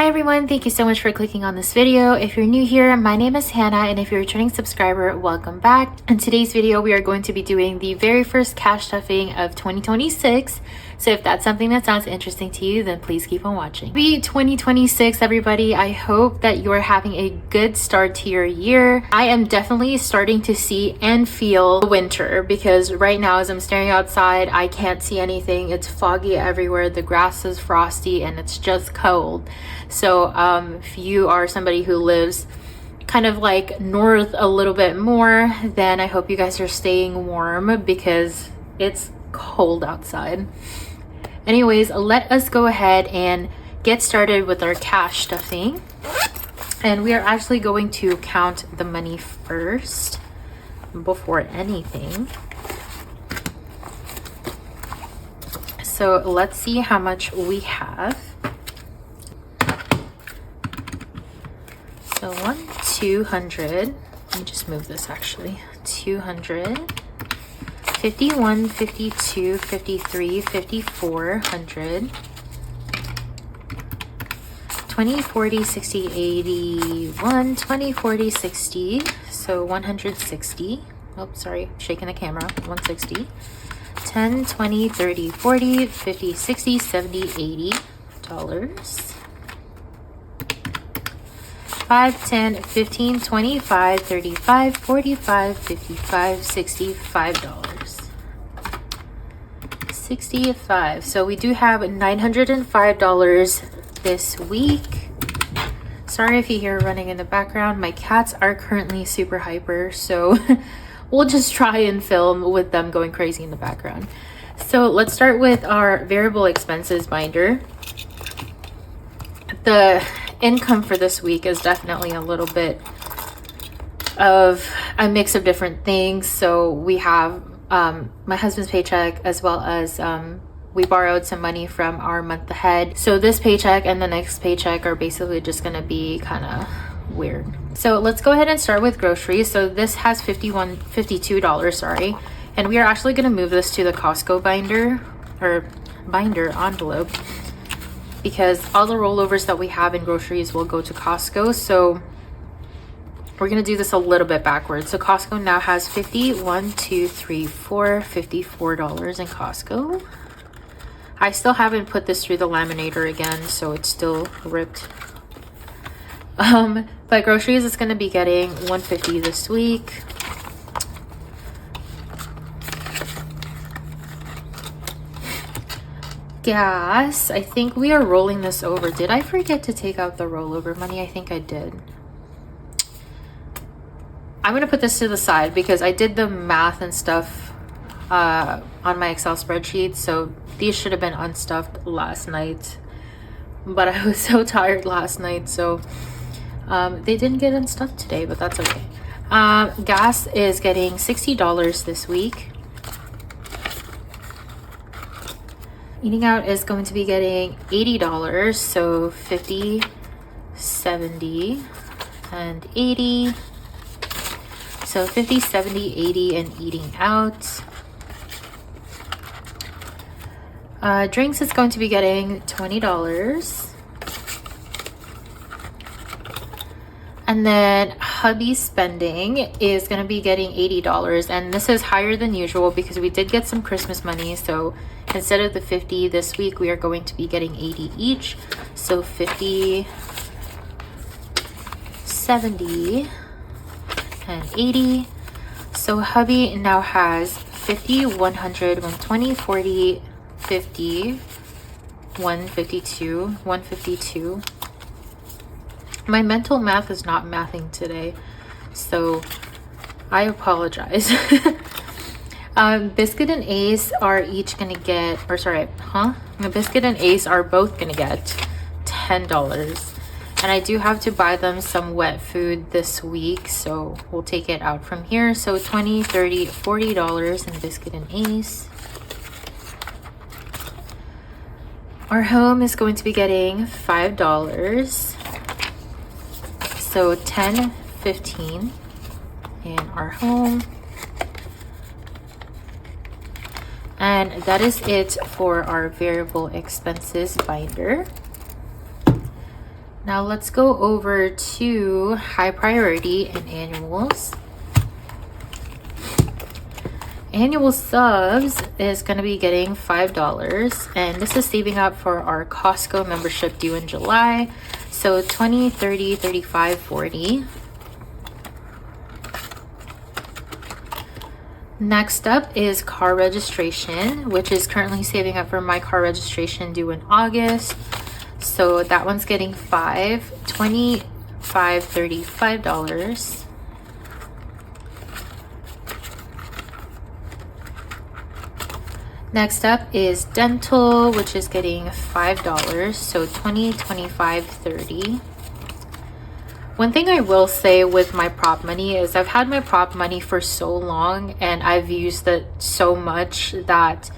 Hi everyone, thank you so much for clicking on this video. If you're new here, my name is Hannah, and if you're a returning subscriber, welcome back. In today's video, we are going to be doing the very first cash stuffing of 2026. So if that's something that sounds interesting to you, then please keep on watching. Happy 2026, everybody. I hope that you're having a good start to your year. I am definitely starting to see and feel winter because right now as I'm staring outside, I can't see anything. It's foggy everywhere. The grass is frosty and it's just cold. So if you are somebody who lives kind of like north a little bit more, then I hope you guys are staying warm because it's cold outside. Anyways, let us go ahead and get started with our cash stuffing. And we are actually going to count the money first before anything. So let's see how much we have. So 200, let me just move this actually, 200, 51, 52, 53, 54, 100, 20, 40, 60, 81, 20, 40, 60, so 160, oh sorry, shaking the camera, 160, 10, 20, 30, 40, 50, 60, 70, 80 dollars. 5, 10, 15, 25, 35, 45, 55, $65. 65. So we do have $905 this week. Sorry if you hear running in the background. My cats are currently super hyper, so we'll just try and film with them going crazy in the background. So let's start with our variable expenses binder. The income for this week is definitely a little bit of a mix of different things. So we have my husband's paycheck, as well as we borrowed some money from our month ahead. So this paycheck and the next paycheck are basically just going to be kind of weird. So let's go ahead and start with groceries. So this has $52, sorry, and we are actually going to move this to the Costco binder envelope, because all the rollovers that we have in groceries will go to Costco. So we're gonna do this a little bit backwards. So Costco now has $54 in Costco. I still haven't put this through the laminator again, so it's still ripped. But groceries is gonna be getting $150 this week. Gas, I think we are rolling this over. Did I forget to take out the rollover money? I think I did. I'm gonna put this to the side because I did the math and stuff on my Excel spreadsheet, so these should have been unstuffed last night, but I was so tired last night, so they didn't get unstuffed today, but that's okay. Gas is getting $60 this week. Eating out is going to be getting $80, so 50, 70, and 80. So 50, 70, 80, and eating out. Drinks is going to be getting $20. And then hubby spending is going to be getting $80, and this is higher than usual because we did get some Christmas money. So instead of the 50 this week, we are going to be getting 80 each. So 50, 70, and 80. So hubby now has 50, 100, 120, 40, 50, 152, 152. My mental math is not mathing today, so I apologize. Biscuit and Ace are each gonna get, or sorry, Biscuit and Ace are both gonna get $10. And I do have to buy them some wet food this week, so we'll take it out from here. So $20, $30, $40 in Biscuit and Ace. Our home is going to be getting $5. So 10, 15 in our home. And that is it for our variable expenses binder. Now let's go over to high priority and annuals. Annual subs is going to be getting $5, and this is saving up for our Costco membership due in July. So 20, 30, 35, 40. Next up is car registration, which is currently saving up for my car registration due in August. So that one's getting $5, 25, $35. Next up is dental, which is getting $5, so 20, 25, 30. One thing I will say with my prop money is I've had my prop money for so long and I've used it so much that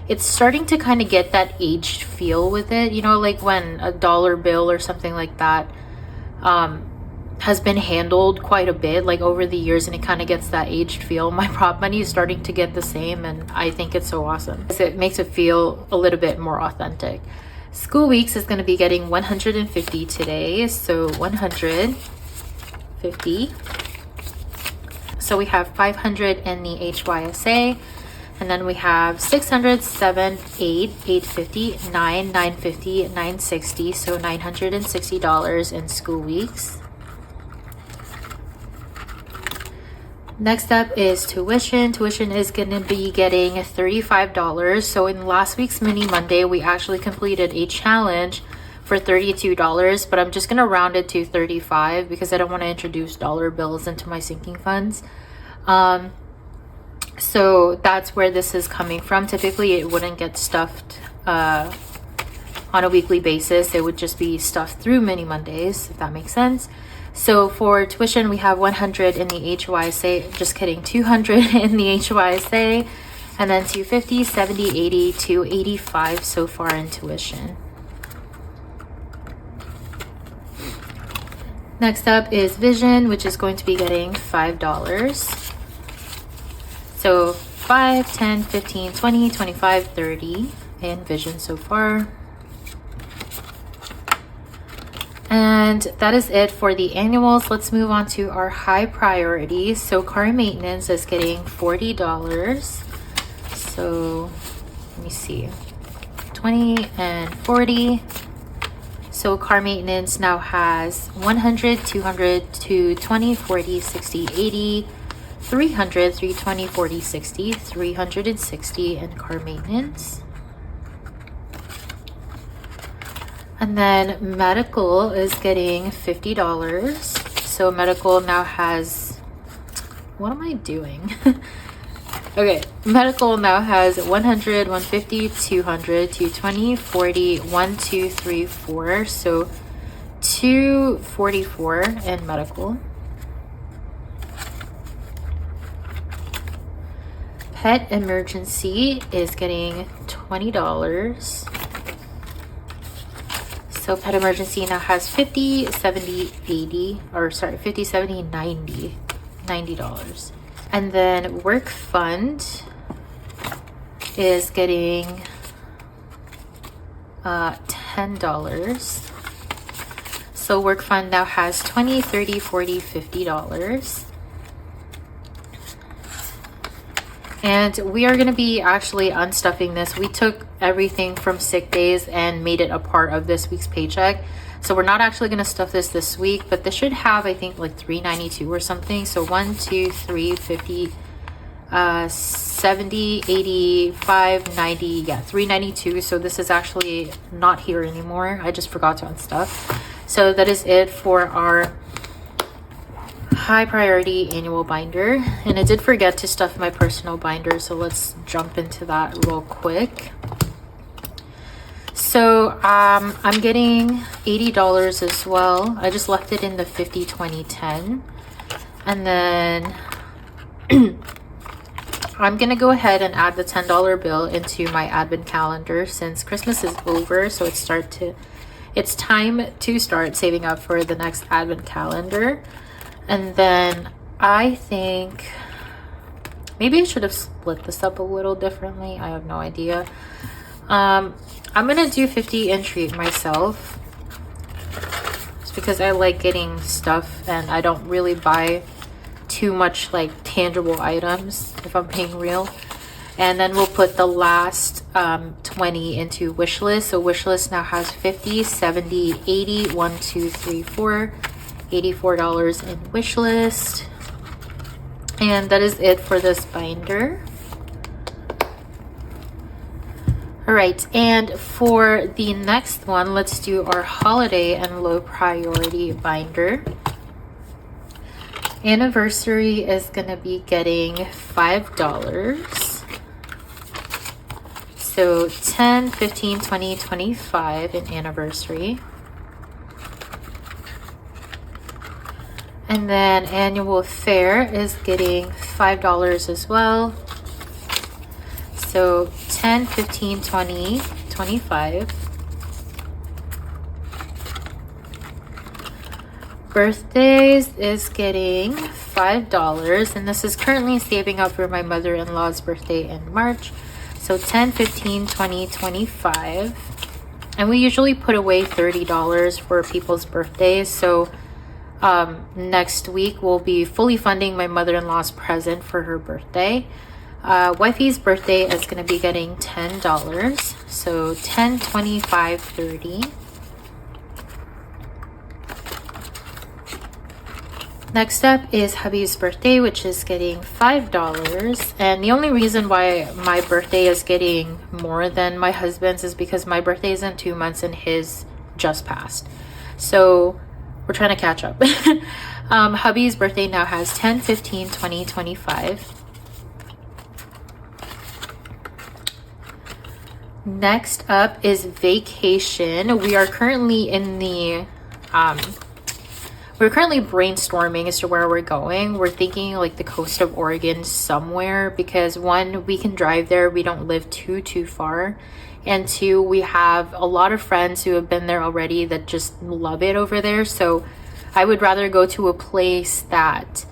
it's starting to kind of get that aged feel with it. You know, like when a dollar bill or something like that has been handled quite a bit, like over the years, and it kind of gets that aged feel. My prop money is starting to get the same, and I think it's so awesome because it makes it feel a little bit more authentic. School weeks is going to be getting 150 today, so 150. So we have 500 in the HYSA, and then we have 600, 7, 8, 850, 9, 950, 960, so $960 in school weeks. Next up is tuition. Tuition is going to be getting $35. So in last week's Mini Monday, we actually completed a challenge for $32, but I'm just going to round it to 35 because I don't want to introduce dollar bills into my sinking funds. So that's where this is coming from. Typically, it wouldn't get stuffed on a weekly basis. It would just be stuffed through Mini Mondays, if that makes sense. So for tuition, we have 100 in the HYSA, just kidding, 200 in the HYSA, and then 250, 70, 80, 285 so far in tuition. Next up is vision, which is going to be getting $5. So 5, 10, 15, 20, 25, 30 in vision so far. And that is it for the annuals. Let's move on to our high priorities. So car maintenance is getting $40. So let me see, 20 and 40. So car maintenance now has 100, 200, 220, 40, 60, 80, 300, 320, 40, 60, 360 in car maintenance. And then medical is getting $50. So medical now has, what am I doing? Okay, medical now has 100, 150, 200, 220, 40, 1, 2, 3, 4. So 244 in medical. Pet emergency is getting $20. So pet emergency now has 50, 70, 80, or sorry, 50, 70, 90, $90. And then work fund is getting $10. So work fund now has 20, 30, 40, $50. And we are going to be actually unstuffing this. We took everything from sick days and made it a part of this week's paycheck. So we're not actually going to stuff this week, but this should have, I think, like $392 or something. So 1, 2, 3, 50, 70, 85, 90, yeah, $392. So this is actually not here anymore. I just forgot to unstuff. So that is it for our high priority annual binder, and I did forget to stuff my personal binder, so let's jump into that real quick. So I'm getting $80 as well. I just left it in the 50, 20, 10, and then I'm gonna go ahead and add the $10 bill into my advent calendar since Christmas is over. So it's time to start saving up for the next advent calendar. And then I think maybe I should have split this up a little differently. I have no idea. I'm gonna do 50 and treat myself. because I like getting stuff and I don't really buy too much like tangible items, if I'm being real. And then we'll put the last 20 into wish list. So wish list now has 50, 70, 80, 1, 2, 3, 4, $84 in wish list. And that is it for this binder. All right, and for the next one, let's do our holiday and low priority binder. Anniversary is gonna be getting $5. So 10, 15, 20, 25 in anniversary. And then annual fare is getting $5 as well. So 10, 15, 20, 25. Birthdays is getting $5. And this is currently saving up for my mother-in-law's birthday in March. So 10, 15, 20, 25. And we usually put away $30 for people's birthdays. So next week we'll be fully funding my mother-in-law's present for her birthday. Wifey's birthday is going to be getting $10. So 10, 25, 30. Next up is hubby's birthday, which is getting $5. And the only reason why my birthday is getting more than my husband's is because my birthday is in 2 months and his just passed. So we're trying to catch up. Hubby's birthday now has 10, 15, 20, 25. Next up is vacation. We are currently in the we're currently brainstorming as to where we're going. We're thinking like the coast of Oregon somewhere, because one, we can drive there, we don't live too far, and two, we have a lot of friends who have been there already that just love it over there. So I would rather go to a place that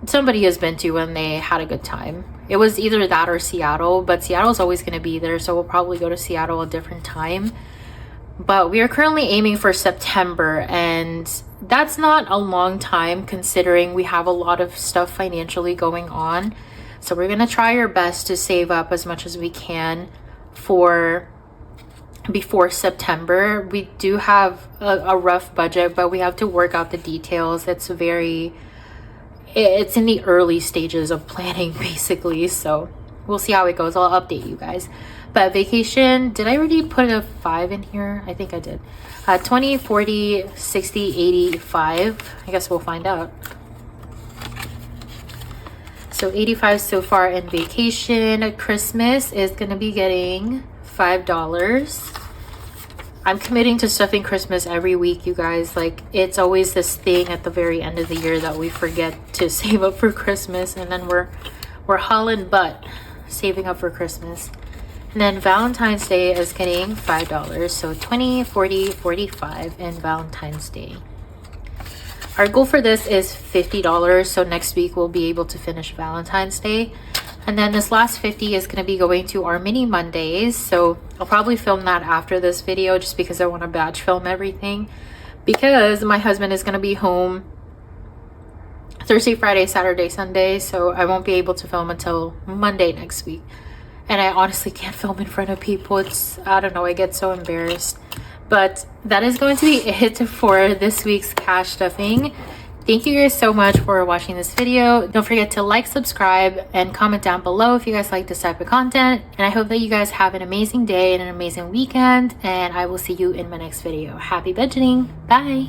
somebody has been to and they had a good time. It was either that or Seattle, but Seattle's always going to be there, so we'll probably go to Seattle a different time. But we are currently aiming for September, and that's not a long time considering we have a lot of stuff financially going on. So we're going to try our best to save up as much as we can for before September. We do have a rough budget, but we have to work out the details. It's in the early stages of planning basically, so we'll see how it goes. I'll update you guys. But vacation, did I already put a 5 in here? I think I did. 20, 40, 60, 85. I guess we'll find out. So 85 so far in vacation. Christmas is going to be getting $5. I'm committing to stuffing Christmas every week, you guys. Like, it's always this thing at the very end of the year that we forget to save up for Christmas, and then we're hauling butt saving up for Christmas. And then Valentine's Day is getting $5. So 20, 40, 45 in Valentine's Day. Our goal for this is $50. So next week we'll be able to finish Valentine's Day. And then this last 50 is going to be going to our mini Mondays. So I'll probably film that after this video just because I want to batch film everything. Because my husband is going to be home Thursday, Friday, Saturday, Sunday. So I won't be able to film until Monday next week. And I honestly can't film in front of people. I don't know, I get so embarrassed. But that is going to be it for this week's cash stuffing. Thank you guys so much for watching this video. Don't forget to like, subscribe, and comment down below if you guys like this type of content. And I hope that you guys have an amazing day and an amazing weekend. And I will see you in my next video. Happy budgeting. Bye.